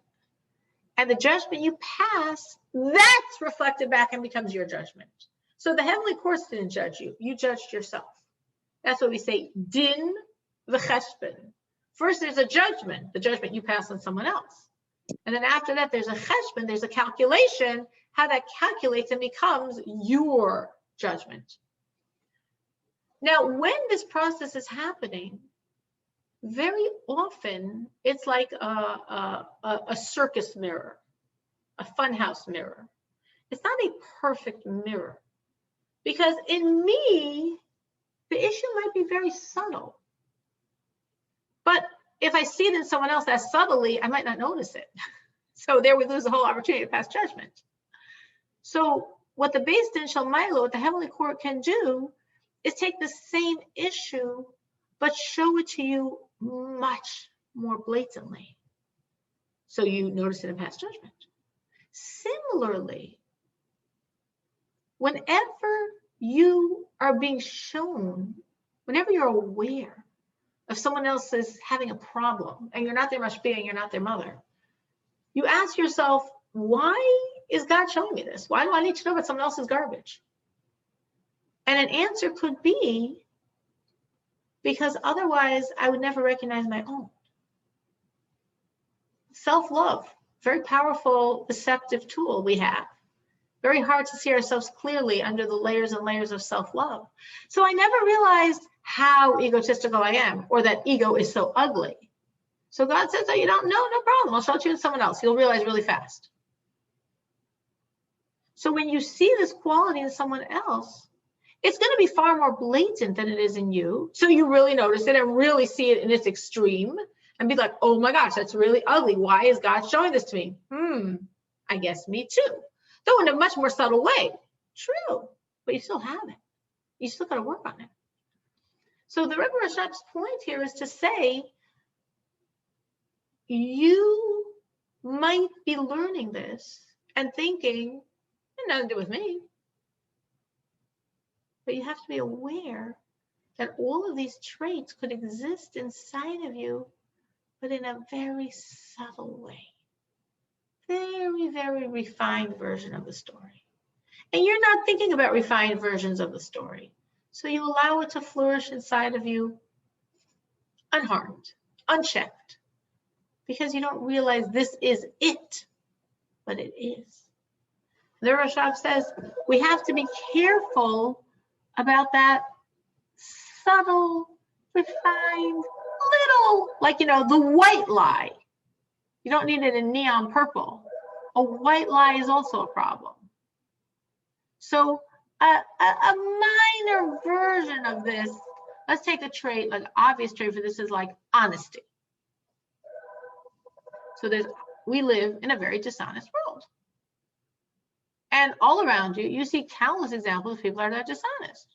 And the judgment you pass, that's reflected back and becomes your judgment. So the heavenly courts didn't judge you. You judged yourself. That's what we say, din v'cheshbon. First, there's a judgment, the judgment you pass on someone else. And then after that, there's a cheshbon, there's a calculation, how that calculates and becomes your judgment. Now, when this process is happening, very often it's like a circus mirror, a funhouse mirror. It's not a perfect mirror, because in me, the issue might be very subtle. But if I see it in someone else as subtly, I might not notice it. So there we lose the whole opportunity to pass judgment. So what the Beis Din Shel Ma'ala, what the heavenly court can do, is take the same issue, but show it to you much more blatantly. So you notice it and pass judgment. Similarly, whenever you are being shown, whenever you're aware of someone else is having a problem and you're not their mashpia and you're not their mother, you ask yourself, why is God showing me this? Why do I need to know about someone else's garbage? And an answer could be, because otherwise I would never recognize my own. Self-love, very powerful, deceptive tool we have. Very hard to see ourselves clearly under the layers and layers of self-love. So I never realized how egotistical I am, or that ego is so ugly. So God says, oh, you don't know, no problem. I'll show it to you in someone else. You'll realize really fast. So when you see this quality in someone else, it's going to be far more blatant than it is in you. So you really notice it and really see it in its extreme and be like, oh my gosh, that's really ugly. Why is God showing this to me? I guess me too. Though in a much more subtle way. True, but you still have it. You still got to work on it. So the Rebbe Rashab's point here is to say, you might be learning this and thinking, it has nothing to do with me. But you have to be aware that all of these traits could exist inside of you, but in a very subtle way. Very, very refined version of the story. And you're not thinking about refined versions of the story. So you allow it to flourish inside of you unharmed, unchecked, because you don't realize this is it, but it is. The Rashab says we have to be careful about that subtle, refined, little, like, the white lie. You don't need it in neon purple. a white lie is also a problem. So a minor version of this, let's take a trait, like obvious trait for this is like honesty. So we live in a very dishonest world. And all around you, you see countless examples of people that are dishonest.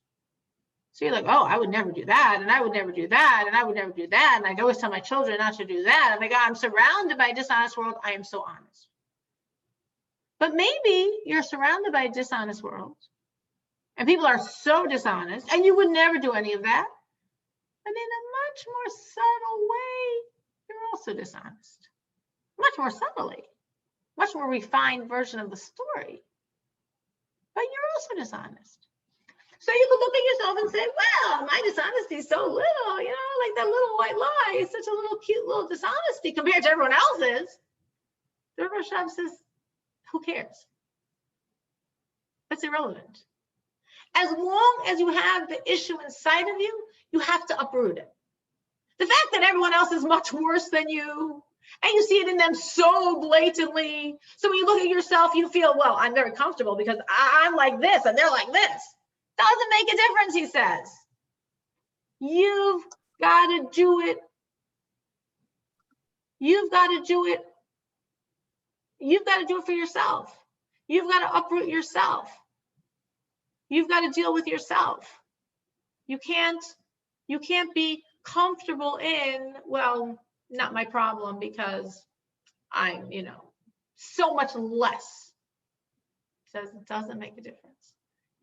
So you're like, oh, I would never do that, and I would never do that, and I would never do that, and I always tell my children not to do that. I'm like, I'm surrounded by a dishonest world. I am so honest. But maybe you're surrounded by a dishonest world, and people are so dishonest, and you would never do any of that. And in a much more subtle way, you're also dishonest. Much more subtly, much more refined version of the story. But you're also dishonest. So you could look at yourself and say, well, my dishonesty is so little, you know, like that little white lie is such a little cute little dishonesty compared to everyone else's. The River Shop says, who cares? That's irrelevant. As long as you have the issue inside of you, you have to uproot it. The fact that everyone else is much worse than you, and you see it in them so blatantly. So when you look at yourself, you feel, well, I'm very comfortable because I'm like this and they're like this. Doesn't make a difference, he says. You've got to do it. You've got to do it. You've got to do it for yourself. You've got to uproot yourself. You've got to deal with yourself. You can't be comfortable in, well, not my problem because I'm, you know, so much less. It says it doesn't make a difference.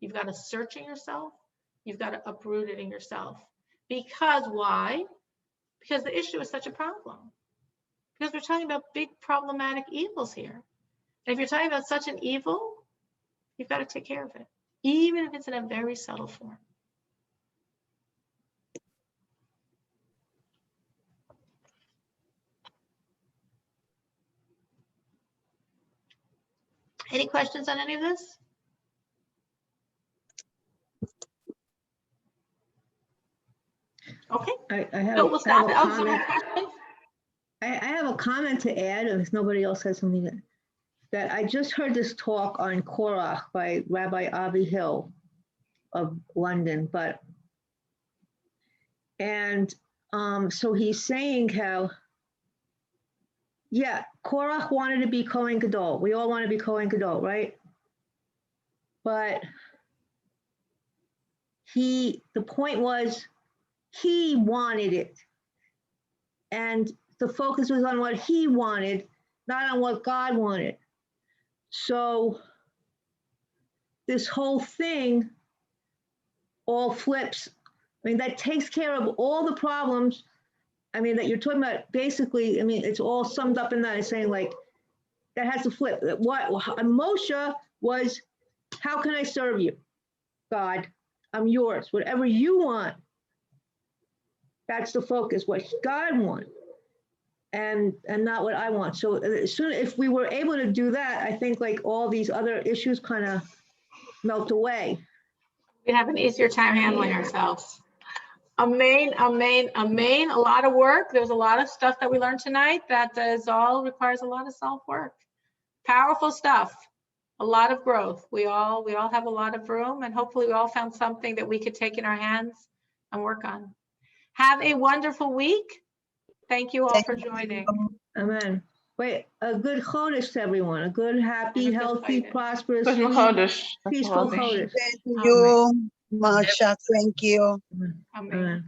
You've got to search in yourself. You've got to uproot it in yourself. Because why? Because the issue is such a problem. Because we're talking about big problematic evils here. And if you're talking about such an evil, you've got to take care of it, even if it's in a very subtle form. Any questions on any of this? Okay. I have, So we'll stop it. I have a Oh, some more comment. questions? I have a comment to add, if nobody else has something that I just heard this talk on Korach by Rabbi Avi Hill of London, so he's saying how, yeah, Korach wanted to be Kohen Gadol. We all want to be Kohen Gadol, right? But the point was, he wanted it. And the focus was on what he wanted, not on what God wanted. So this whole thing all flips. I mean, that takes care of all the problems. I mean, that you're talking about basically, I mean, it's all summed up in that. It's saying like, that has to flip. What Moshe was, how can I serve you? God, I'm yours. Whatever you want. That's the focus, what God wants, and not what I want. So if we were able to do that, I think like all these other issues kind of melt away. We have an easier time handling ourselves. Amen, amen, amen. A lot of work. There's a lot of stuff that we learned tonight that requires a lot of self-work. Powerful stuff. A lot of growth. We all have a lot of room, and hopefully we all found something that we could take in our hands and work on. Have a wonderful week. Thank you all for joining. Amen. Wait, a good Chodesh to everyone. A good, happy, healthy, prosperous, Good Chodesh. peaceful Chodesh. Thank you, Masha. Thank you. Amen. Amen.